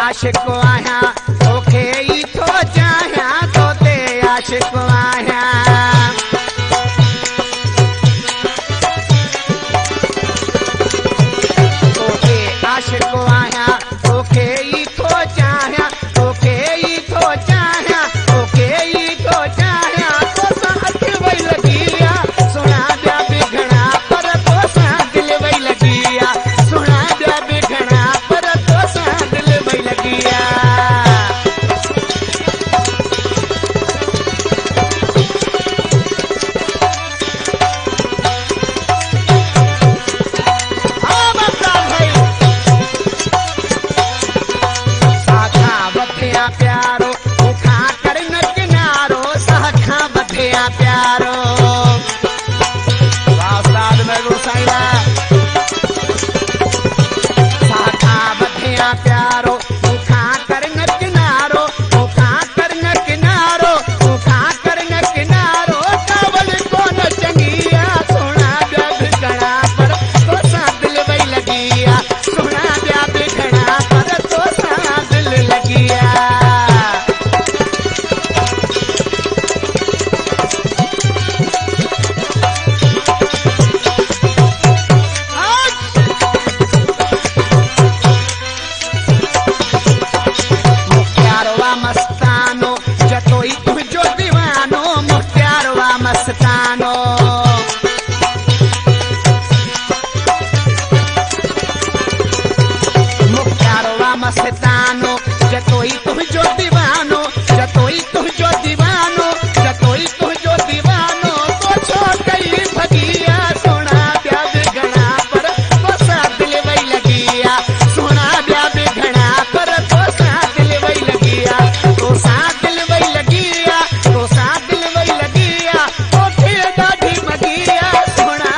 आशिक आहियां तोखे ई थो चाहियां तो ते आशिक आहियां तोखे आशिक आहियां तोखे ई थो चाहियां तोखे ई थो चाहियां तोखे ई थो चाहियां तोसां अख वई लगी आहे सुहिणा ॿिया बि घणा पर तोसां दिलि वई लगी आहे सुहिणा ॿिया बि घणा पर तोसां दिलि वई लगी आहे प्यारो तोखां कर न किनारो साखां बधिया प्यारो वास्ताद में गुसाईला साखां बधिया प्यारो तोखां कर न किनारो तोखां कर न किनारो तोखां कर न किनारो कावल कोन चंगी आहे सुहिणा ॿिया बि घणा पर तोसां दिलि वई लगी आहे सुहिणा ॿिया बि घणा पर तोसां दिलि लगी आहे मस्तानो जतोई तुझो दीवानो मुख्तियारवा मस्तानो मुख्तियारवा मस्तानो